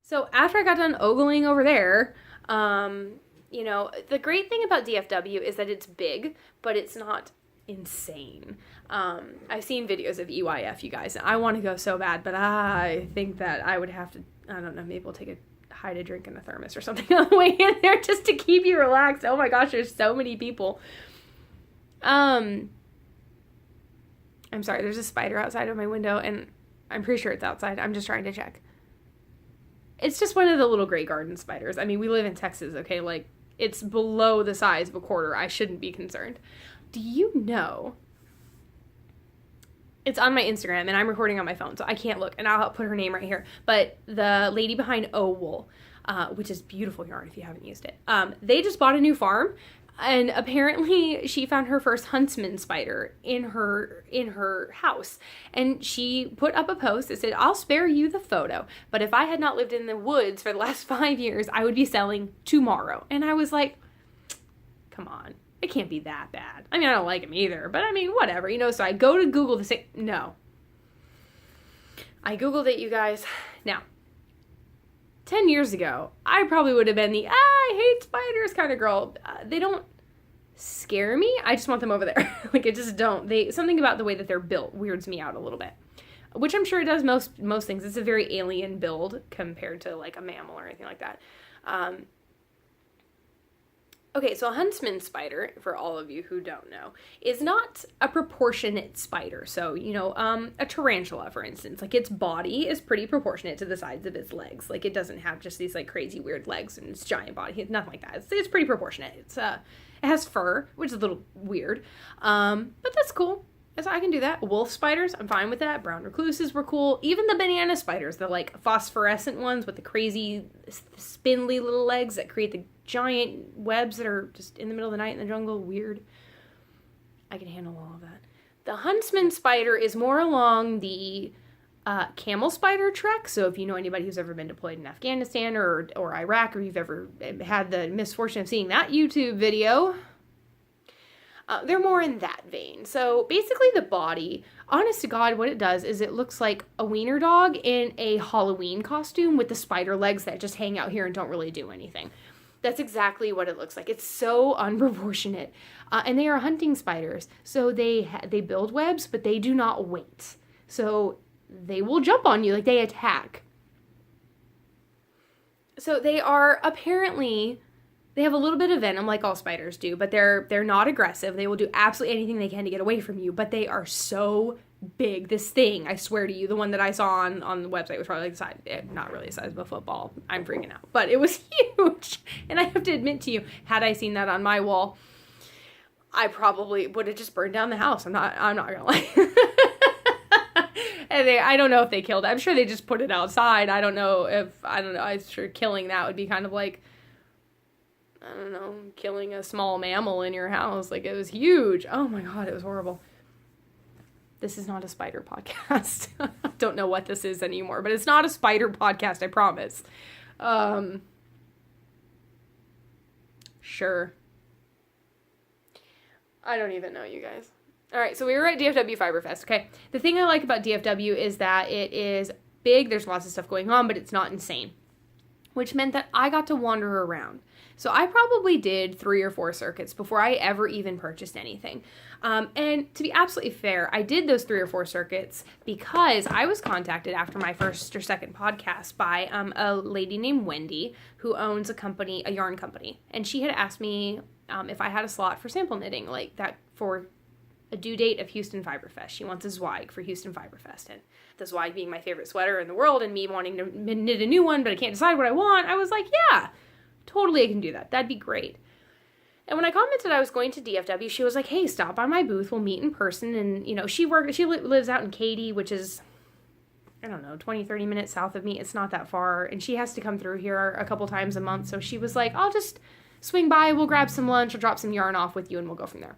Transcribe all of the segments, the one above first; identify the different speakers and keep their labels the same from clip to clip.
Speaker 1: So after I got done ogling over there, the great thing about DFW is that it's big, but it's not insane. I've seen videos of EYF, you guys, and I want to go so bad, but I think that I would have to, I don't know, maybe we'll hide a drink in a thermos or something on the way in there just to keep you relaxed. Oh my gosh, there's so many people. I'm sorry, there's a spider outside of my window, and I'm pretty sure it's outside. I'm just trying to check. It's just one of the little gray garden spiders. I mean, we live in Texas, okay? Like, it's below the size of a quarter. I shouldn't be concerned. Do you know? It's on my Instagram, and I'm recording on my phone, so I can't look, and I'll put her name right here. But the lady behind O Wool, which is beautiful yarn if you haven't used it, they just bought a new farm, and apparently she found her first huntsman spider in her house. And she put up a post that said, "I'll spare you the photo, but if I had not lived in the woods for the last 5 years, I would be selling tomorrow." And I was like, come on. It can't be that bad. I mean, I don't like him either, but I mean, whatever, so I go to Google to say, no. I Googled it, you guys. Now, 10 years ago, I probably would have been the, I hate spiders kind of girl. They don't scare me. I just want them over there. Like, I just don't. Something about the way that they're built weirds me out a little bit, which I'm sure it does most things. It's a very alien build compared to like a mammal or anything like that. Okay, so a huntsman spider, for all of you who don't know, is not a proportionate spider. So, a tarantula, for instance, like its body is pretty proportionate to the size of its legs. Like, it doesn't have just these like crazy weird legs and its giant body. It's nothing like that. It's pretty proportionate. It has fur, which is a little weird, but that's cool. So I can do that. Wolf spiders, I'm fine with that. Brown recluses were cool. Even the banana spiders, the like phosphorescent ones with the crazy spindly little legs that create the giant webs that are just in the middle of the night in the jungle. Weird. I can handle all of that. The huntsman spider is more along the camel spider trek. So if you know anybody who's ever been deployed in Afghanistan or Iraq, or you've ever had the misfortune of seeing that YouTube video, they're more in that vein. So basically the body, honest to God, what it does is it looks like a wiener dog in a Halloween costume with the spider legs that just hang out here and don't really do anything. That's exactly what it looks like. It's so unproportionate. And they are hunting spiders. So they build webs, but they do not wait. So they will jump on you, like they attack. So they are apparently... They have a little bit of venom, like all spiders do, but they're not aggressive. They will do absolutely anything they can to get away from you, but they are so big. This thing, I swear to you, the one that I saw on the website was probably like the size, not really the size of a football. I'm freaking out, but it was huge. And I have to admit to you, had I seen that on my wall, I probably would have just burned down the house. I'm not gonna lie. And I don't know if they killed it. I'm sure they just put it outside. I don't know. I'm sure killing that would be kind of like, I don't know, killing a small mammal in your house. Like, it was huge. Oh my God, it was horrible. This is not a spider podcast. I don't know what this is anymore, but it's not a spider podcast, I promise. Sure. I don't even know, you guys. All right, so we were at DFW Fiber Fest, okay? The thing I like about DFW is that it is big, there's lots of stuff going on, but it's not insane, which meant that I got to wander around. So I probably did 3 or 4 circuits before I ever even purchased anything. And to be absolutely fair, I did those 3 or 4 circuits because I was contacted after my first or second podcast by a lady named Wendy who owns a yarn company. And she had asked me if I had a slot for sample knitting, like that for a due date of Houston Fiber Fest. She wants a Zweig for Houston Fiber Fest. And the Zweig being my favorite sweater in the world and me wanting to knit a new one, but I can't decide what I want, I was like, yeah, totally I can do that. That'd be great. And when I commented I was going to DFW, she was like, hey, stop by my booth. We'll meet in person. And, she lives out in Katy, which is, I don't know, 20, 30 minutes south of me. It's not that far. And she has to come through here a couple times a month. So she was like, I'll just swing by. We'll grab some lunch. I'll drop some yarn off with you and we'll go from there.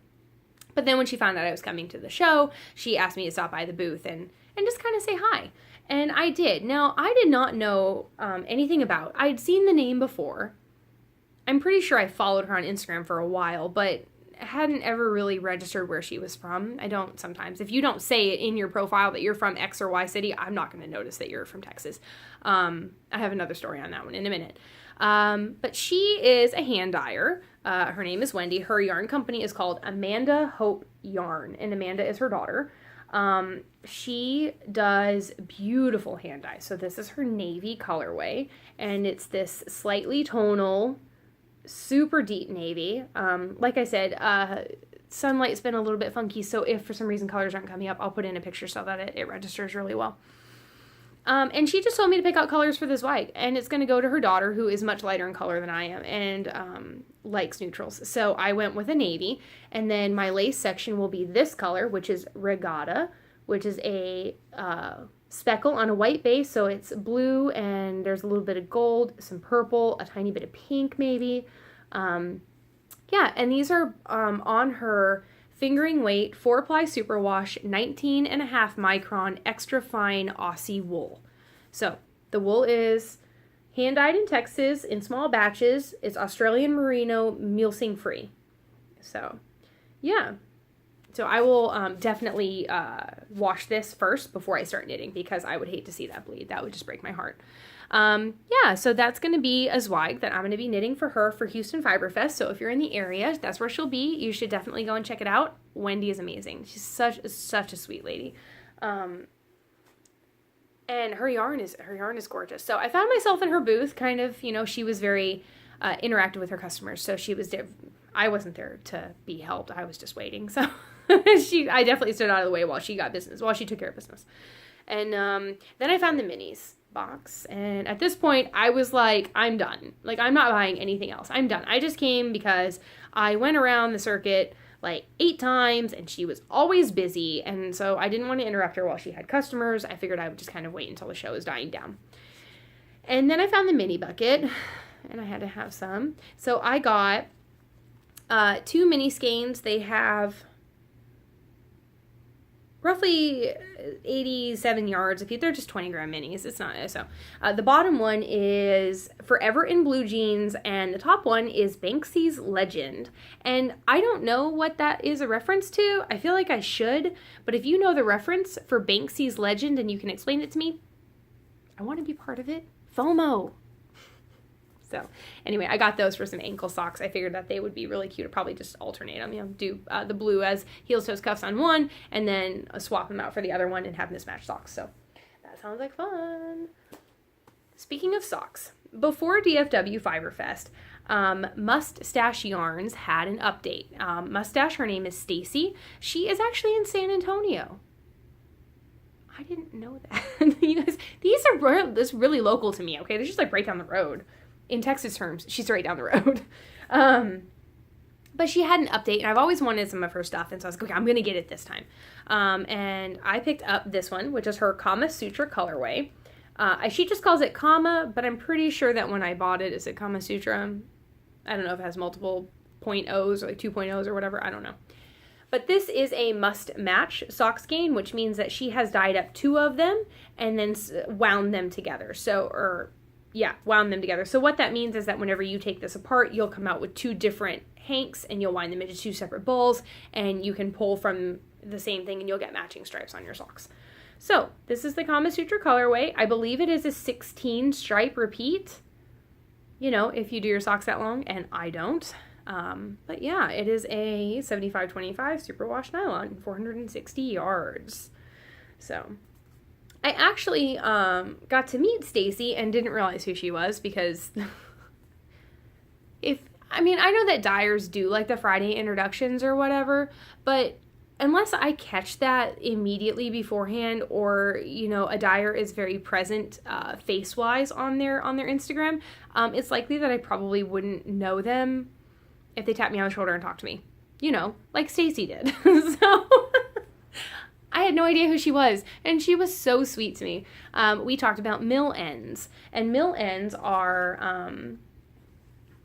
Speaker 1: But then when she found out I was coming to the show, she asked me to stop by the booth and just kind of say hi. And I did. Now, I did not know anything about. I'd seen the name before. I'm pretty sure I followed her on Instagram for a while, but hadn't ever really registered where she was from. I don't sometimes. If you don't say it in your profile that you're from X or Y city, I'm not going to notice that you're from Texas. I have another story on that one in a minute. But she is a hand dyer. Her name is Wendy. Her yarn company is called Amanda Hope Yarn, and Amanda is her daughter. She does beautiful hand dye. So this is her navy colorway, and it's this slightly tonal, super deep navy. Like I said, sunlight's been a little bit funky, so if for some reason colors aren't coming up, I'll put in a picture so that it registers really well. And she just told me to pick out colors for this white, and it's going to go to her daughter, who is much lighter in color than I am, and likes neutrals. So I went with a navy, and then my lace section will be this color, which is Regatta, which is a speckle on a white base, so it's blue, and there's a little bit of gold, some purple, a tiny bit of pink maybe. Yeah, and these are on her fingering weight, 4-ply superwash, 19.5 micron, extra fine Aussie wool. So the wool is hand-dyed in Texas in small batches. It's Australian merino, mulesing free. So, yeah. So I will definitely wash this first before I start knitting, because I would hate to see that bleed. That would just break my heart. Yeah, so that's going to be a Zweig that I'm going to be knitting for her for Houston Fiber Fest. So if you're in the area, that's where she'll be. You should definitely go and check it out. Wendy is amazing. She's such a sweet lady. And her yarn is gorgeous. So I found myself in her booth, kind of, she was very interactive with her customers. So I wasn't there to be helped. I was just waiting. So I definitely stood out of the way while she took care of business. And then I found the minis box, and at this point I was like, I'm done. Like, I'm not buying anything else. I'm done. I just came because I went around the circuit like 8 times, and she was always busy, and so I didn't want to interrupt her while she had customers. I figured I would just kind of wait until the show was dying down. And then I found the mini bucket, and I had to have some. So I got 2 mini skeins. They have roughly 87 yards. They're just 20 gram minis. It's not so. The bottom one is Forever in Blue Jeans, and the top one is Banksy's Legend. And I don't know what that is a reference to. I feel like I should, but if you know the reference for Banksy's Legend and you can explain it to me, I want to be part of it. FOMO. So anyway, I got those for some ankle socks. I figured that they would be really cute to probably just alternate them, do the blue as heels, toes, cuffs on one, and then swap them out for the other one and have mismatched socks. So that sounds like fun. Speaking of socks, before DFW Fiber Fest, Mustache Yarns had an update. Mustache, her name is Stacy. She is actually in San Antonio. I didn't know that. You guys, these are really local to me, okay? They're just like right down the road. In Texas terms, she's right down the road. But she had an update, and I've always wanted some of her stuff, and so I was like, okay, I'm going to get it this time. And I picked up this one, which is her Kama Sutra colorway. She just calls it Kama, but I'm pretty sure that when I bought it, is it Kama Sutra? I don't know if it has multiple .0s or like 2.0s or whatever. I don't know. But this is a must-match sock skein, which means that she has dyed up 2 of them and then wound them together. Wound them together. So what that means is that whenever you take this apart, you'll come out with 2 different hanks, and you'll wind them into 2 separate balls, and you can pull from the same thing, and you'll get matching stripes on your socks. So this is the Kama Sutra colorway. I believe it is a 16 stripe repeat, if you do your socks that long, and I don't. But yeah, it is a 75-25 superwash nylon, 460 yards. So I actually got to meet Stacy and didn't realize who she was, because I know that dyers do like the Friday introductions or whatever, but unless I catch that immediately beforehand, or a dyer is very present face-wise on their Instagram, it's likely that I probably wouldn't know them if they tap me on the shoulder and talk to me, like Stacy did. So I had no idea who she was, and she was so sweet to me. We talked about mill ends, and mill ends are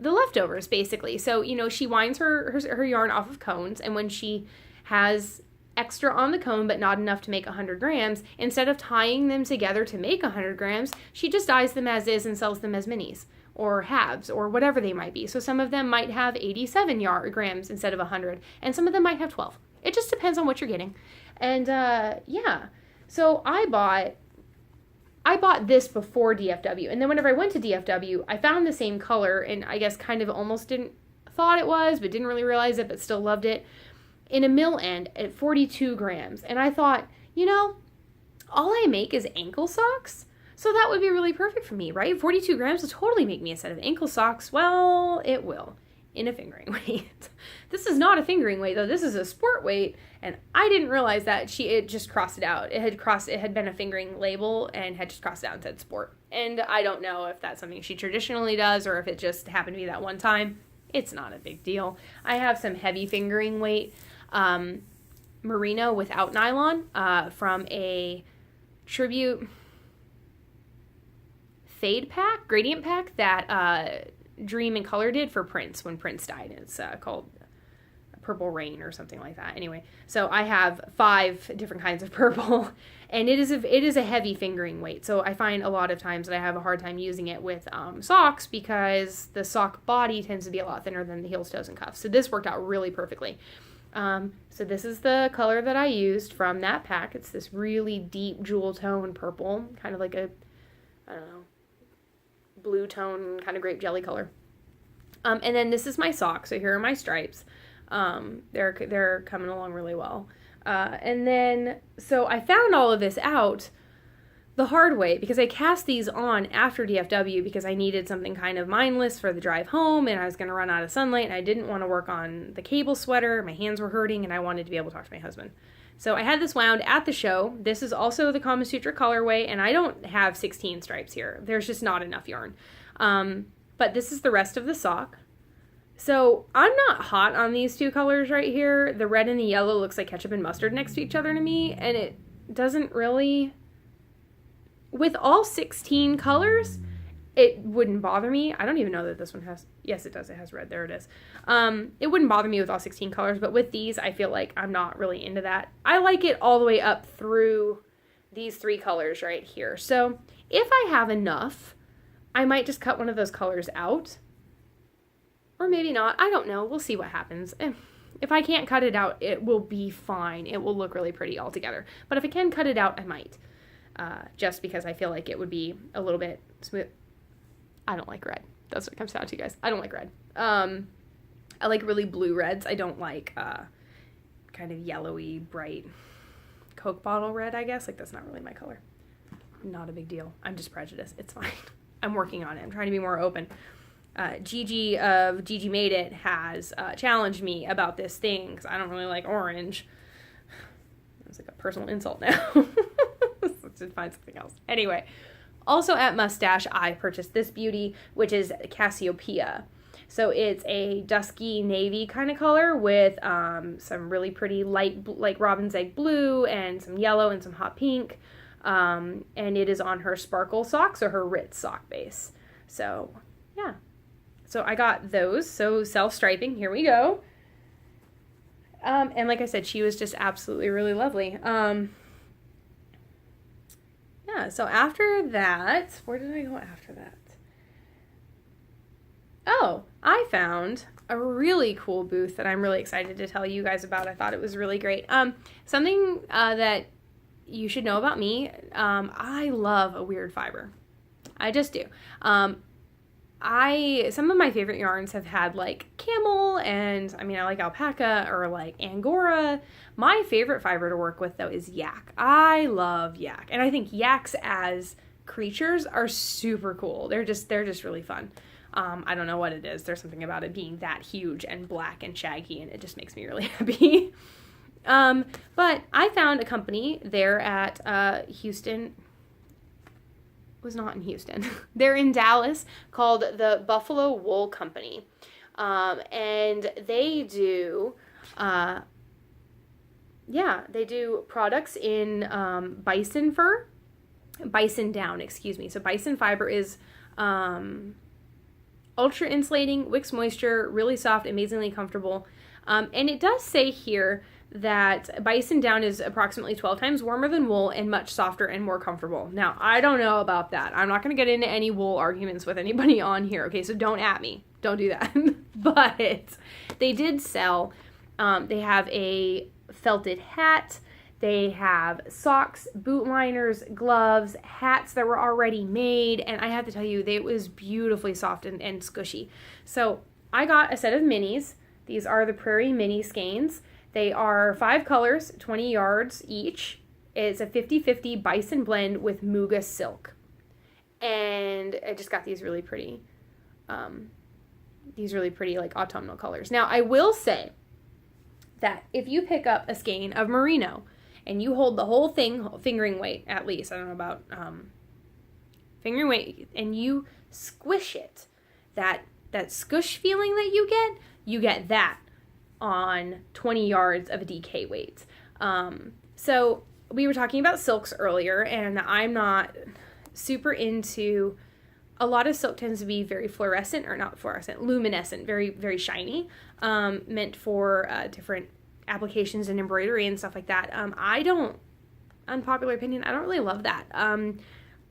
Speaker 1: the leftovers, basically. So, she winds her yarn off of cones, and when she has extra on the cone, but not enough to make 100 grams. Instead of tying them together to make 100 grams, she just dyes them as is and sells them as minis or halves or whatever they might be. So some of them might have 87 grams instead of 100, and some of them might have 12. It just depends on what you're getting. And yeah, so I bought this before DFW, and then whenever I went to DFW, I found the same color, and I guess kind of almost thought it was, but didn't really realize it, but still loved it, in a mill end at 42 grams. And I thought, you know, all I make is ankle socks, so that would be really perfect for me, right? 42 grams will totally make me a set of ankle socks. Well, it will, in a fingering weight. This is not a fingering weight, though. This is a sport weight, and I didn't realize that it just crossed it out. It had been a fingering label and had just crossed it out and said sport. And I don't know if that's something she traditionally does or if it just happened to be that one time. It's not a big deal. I have some heavy fingering weight merino without nylon from a tribute fade pack, gradient pack that Dream and Color did for Prince when Prince died. It's called Purple Rain or something like that. Anyway, so I have 5 different kinds of purple, and it is a heavy fingering weight. So I find a lot of times that I have a hard time using it with socks because the sock body tends to be a lot thinner than the heels, toes, and cuffs. So this worked out really perfectly. So this is the color that I used from that pack. It's this really deep jewel tone purple, kind of like a, I don't know, blue tone, kind of grape jelly color. And then this is my sock. So here are my stripes. They're coming along really well. And then, so I found all of this out the hard way because I cast these on after DFW because I needed something kind of mindless for the drive home, and I was going to run out of sunlight, and I didn't want to work on the cable sweater. My hands were hurting, and I wanted to be able to talk to my husband. So I had this wound at the show. This is also the Kama Sutra colorway, and I don't have 16 stripes here. There's just not enough yarn. But this is the rest of the sock. So I'm not hot on these 2 colors right here. The red and the yellow looks like ketchup and mustard next to each other to me, and it doesn't really... With all 16 colors, it wouldn't bother me. I don't even know that this one has... Yes, it does. It has red. There it is. It wouldn't bother me with all 16 colors, but with these, I feel like I'm not really into that. I like it all the way up through these 3 colors right here. So if I have enough, I might just cut one of those colors out. Or maybe not. I don't know. We'll see what happens. If I can't cut it out, it will be fine. It will look really pretty all together. But if I can cut it out, I might. Just because I feel like it would be a little bit smooth. I don't like red. That's what it comes down to, guys. I don't like red. I like really blue reds. I don't like kind of yellowy, bright Coke bottle red, I guess. Like, that's not really my color. Not a big deal. I'm just prejudiced. It's fine. I'm working on it. I'm trying to be more open. Gigi of Gigi Made It has challenged me about this thing because I don't really like orange. It's like a personal insult now. To find something else. Anyway, also at Mustache, I purchased this beauty, which is Cassiopeia. So it's a dusky navy kind of color with some really pretty light, like robin's egg blue and some yellow and some hot pink. And it is on her sparkle socks or her Ritz sock base. So yeah. So I got those. So self-striping. Here we go. And like I said, she was just absolutely really lovely. Yeah, so after that, where did I go after that? Oh, I found a really cool booth that I'm really excited to tell you guys about. I thought it was really great. Something that you should know about me, I love a weird fiber. I just do. Some of my favorite yarns have had like camel and I like alpaca or like Angora. My favorite fiber to work with though is yak. I love yak. And I think yaks as creatures are super cool. They're just really fun. I don't know what it is. There's something about it being that huge and black and shaggy and it just makes me really happy. But I found a company there at Houston. Was not in Houston. They're in Dallas called the Buffalo Wool Company. And they do, they do products in bison fur, bison down, excuse me. So bison fiber is ultra insulating, wicks moisture, really soft, amazingly comfortable. And it does say here that bison down is approximately 12 times warmer than wool and much softer and more comfortable. Now, I don't know about that. I'm not going to get into any wool arguments with anybody on here, okay? So don't at me. Don't do that. But they did sell, they have a felted hat. They have socks, boot liners, gloves, hats that were already made. And I have to tell you, it was beautifully soft and squishy. So I got a set of minis. These are the Prairie Mini Skeins. They are 5 colors, 20 yards each. It's a 50-50 bison blend with Muga silk. And I just got these really pretty like autumnal colors. Now, I will say that if you pick up a skein of merino and you hold the whole thing, fingering weight at least, I don't know about fingering weight, and you squish it, that squish feeling that you get that on 20 yards of a DK weight. So we were talking about silks earlier, and I'm not super into, a lot of silk tends to be very fluorescent, or not fluorescent, luminescent, very, very shiny, meant for different applications and embroidery and stuff like that. Unpopular opinion, I don't really love that.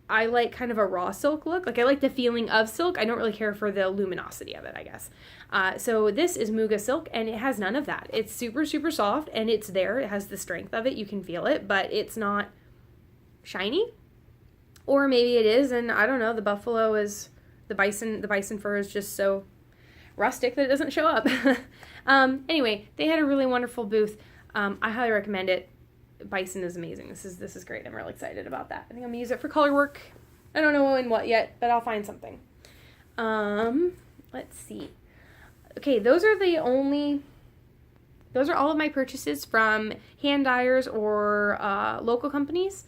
Speaker 1: I like kind of a raw silk look. Like, I like the feeling of silk. I don't really care for the luminosity of it, I guess. So this is Muga silk, and it has none of that. It's super, super soft, and it's there. It has the strength of it. You can feel it, but it's not shiny. Or maybe it is, and I don't know. The bison fur is just so rustic that it doesn't show up. Anyway, they had a really wonderful booth. I highly recommend it. Bison is amazing. This is great. I'm really excited about that. I think I'm gonna use it for color work. I don't know in what yet, but I'll find something. Let's see. Okay, those are all of my purchases from hand dyers or local companies.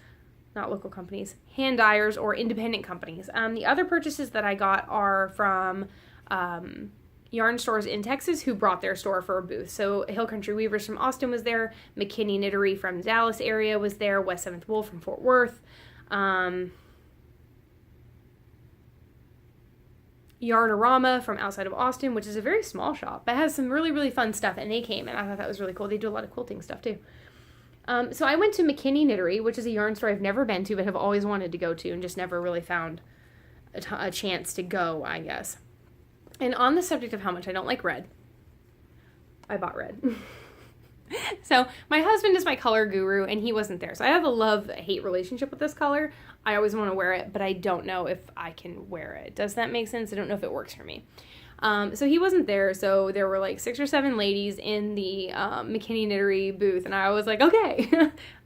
Speaker 1: Not local companies, hand dyers or independent companies. The other purchases that I got are from yarn stores in Texas who brought their store for a booth. So Hill Country Weavers from Austin was there, McKinney Knittery from Dallas area was there, West 7th Wool from Fort Worth, Yarnorama from outside of Austin, which is a very small shop, but has some really, really fun stuff, and they came, and I thought that was really cool. They do a lot of quilting stuff, too. So I went to McKinney Knittery, which is a yarn store I've never been to, but have always wanted to go to, and just never really found a chance to go, I guess. And on the subject of how much I don't like red, I bought red. So my husband is my color guru, and he wasn't there. So I have a love-hate relationship with this color. I always want to wear it, but I don't know if I can wear it. Does that make sense? I don't know if it works for me. So he wasn't there, so there were like 6 or 7 ladies in the McKinney Knittery booth, and I was like, okay,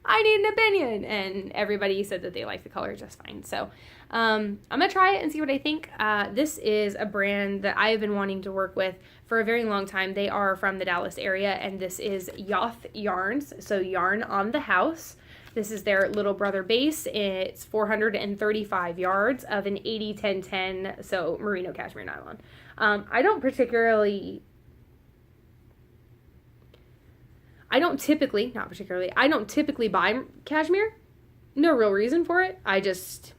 Speaker 1: I need an opinion, and everybody said that they liked the color just fine. So I'm going to try it and see what I think. This is a brand that I have been wanting to work with for a very long time. They are from the Dallas area, and this is Yoth Yarns, so Yarn on the House. This is their little brother base. It's 435 yards of an 80-10-10, so merino cashmere nylon. I don't typically buy cashmere. No real reason for it.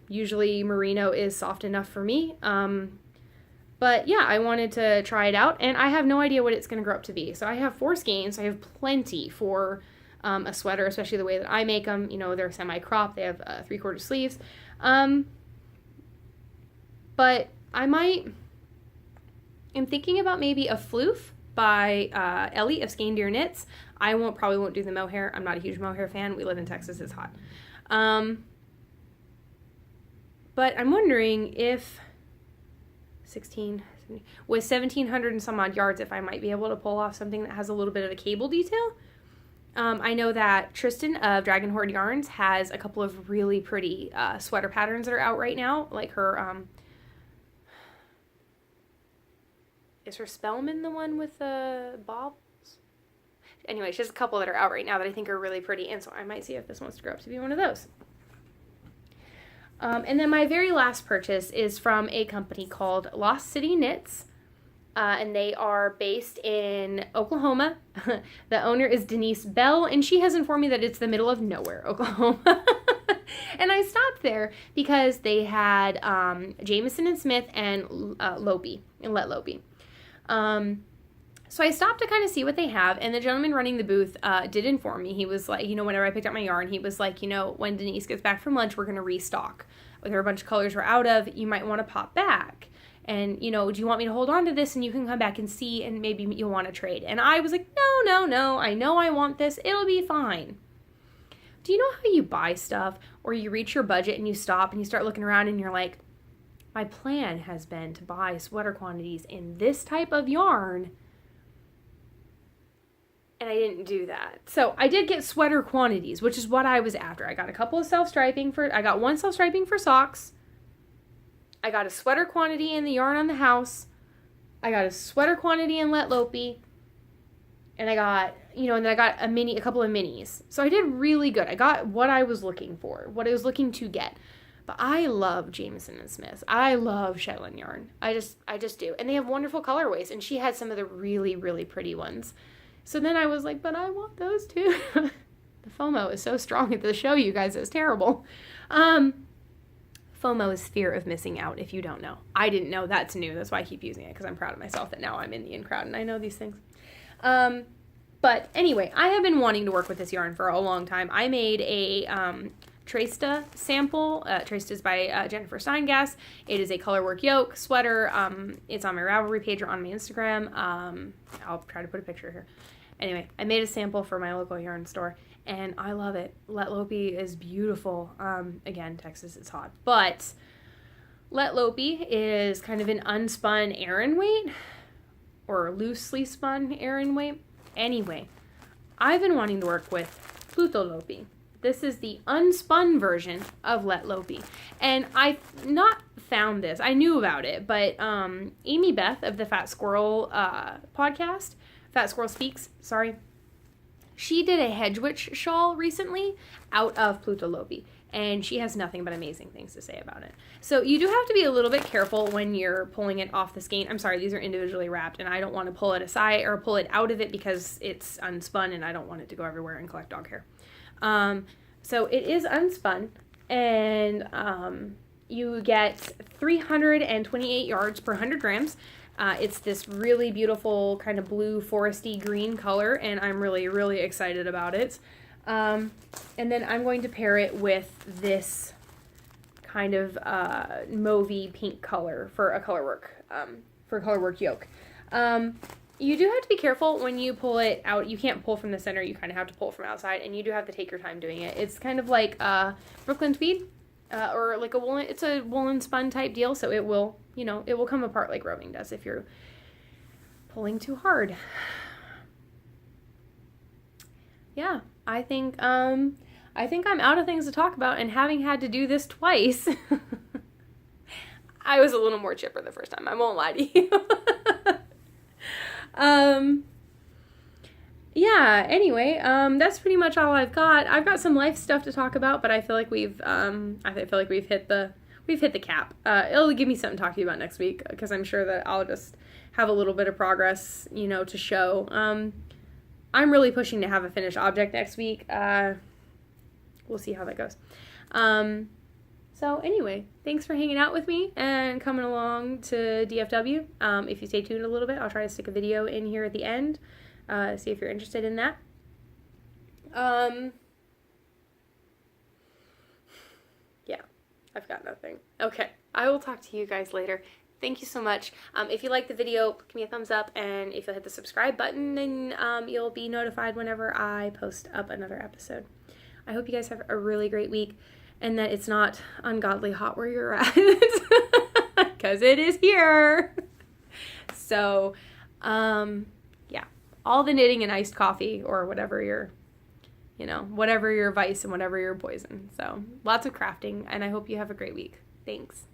Speaker 1: Usually merino is soft enough for me. But yeah, I wanted to try it out, and I have no idea what it's going to grow up to be. So I have 4 skeins. I have plenty for a sweater, especially the way that I make them. You know, they're semi-crop. They have 3/4 sleeves. But I'm thinking about maybe a floof by Ellie of Skein Deer Knits. I probably won't do the mohair. I'm not a huge mohair fan. We live in Texas. It's hot. But I'm wondering if with 1,700 and some odd yards, if I might be able to pull off something that has a little bit of a cable detail. I know that Tristan of Dragon Horde Yarns has a couple of really pretty sweater patterns that are out right now. Like her, is her Spellman the one with the bobs? Anyway, she has a couple that are out right now that I think are really pretty, and so I might see if this wants to grow up to be one of those. And then my very last purchase is from a company called Lost City Knits. And they are based in Oklahoma. The owner is Denise Bell, and she has informed me that it's the middle of nowhere, Oklahoma. And I stopped there because they had Jameson and Smith and Lopi, and Let Lopi. So I stopped to kind of see what they have, and the gentleman running the booth did inform me. He was like, whenever I picked up my yarn, he was like, when Denise gets back from lunch, we're going to restock. There are a bunch of colors we're out of. You might want to pop back. And, do you want me to hold on to this and you can come back and see and maybe you'll want to trade? And I was like, no. I know I want this. It'll be fine. Do you know how you buy stuff or you reach your budget and you stop and you start looking around and you're like, my plan has been to buy sweater quantities in this type of yarn, and I didn't do that. So I did get sweater quantities, which is what I was after. I got a couple of self-striping I got one self-striping for socks. I got a sweater quantity in the Yarn on the House. I got a sweater quantity in Let Lopey. And I got, and then I got a couple of minis. So I did really good. I got what I was looking for, what I was looking to get. But I love Jameson and Smith. I love Shetland yarn. I just do. And they have wonderful colorways. And she had some of the really, really pretty ones. So then I was like, but I want those too. The FOMO is so strong at the show, you guys. It's terrible. FOMO is fear of missing out, if you don't know. I didn't know. That's new. That's why I keep using it, because I'm proud of myself that now I'm in the in crowd and I know these things. But anyway, I have been wanting to work with this yarn for a long time. I made a Tresta sample. Tresta is by Jennifer Steingass. It is a colorwork yoke sweater. It's on my Ravelry page or on my Instagram. I'll try to put a picture here. Anyway, I made a sample for my local yarn store, and I love it. Let Lopey is beautiful. Again, Texas is hot. But Let Lopey is kind of an unspun Aran weight, or loosely spun Aran weight. Anyway, I've been wanting to work with Pluto Lopey. This is the unspun version of Let Lopey. And I've not found this. I knew about it, but Amy Beth of the Fat Squirrel podcast, Fat Squirrel Speaks, sorry, she did a Hedgewitch shawl recently out of Pluto Lopey. And she has nothing but amazing things to say about it. So you do have to be a little bit careful when you're pulling it off the skein. I'm sorry, these are individually wrapped, and I don't want to pull it aside or pull it out of it because it's unspun, and I don't want it to go everywhere and collect dog hair. So it is unspun, and you get 328 yards per 100 grams. It's this really beautiful kind of blue foresty green color, and I'm really, really excited about it. And then I'm going to pair it with this kind of mauvey pink color for a colorwork yoke. You do have to be careful when you pull it out. You can't pull from the center. You kind of have to pull from outside, and you do have to take your time doing it. It's kind of like Brooklyn tweed, or like a woolen. It's a woolen spun type deal, so it will, it will come apart like roving does if you're pulling too hard. Yeah, I think I'm out of things to talk about, and having had to do this twice, I was a little more chipper the first time. I won't lie to you. Yeah, anyway, that's pretty much all I've got. I've got some life stuff to talk about, but I feel like we've hit the cap. It'll give me something to talk to you about next week, because I'm sure that I'll just have a little bit of progress, to show. I'm really pushing to have a finished object next week. We'll see how that goes. So anyway, thanks for hanging out with me and coming along to DFW. If you stay tuned a little bit, I'll try to stick a video in here at the end. See if you're interested in that. Yeah, I've got nothing. Okay, I will talk to you guys later. Thank you so much. If you like the video, give me a thumbs up, and if you'll hit the subscribe button, then you'll be notified whenever I post up another episode. I hope you guys have a really great week, and that it's not ungodly hot where you're at, because it is here. So, yeah, all the knitting and iced coffee, or whatever your vice and whatever your poison. So, lots of crafting, and I hope you have a great week. Thanks.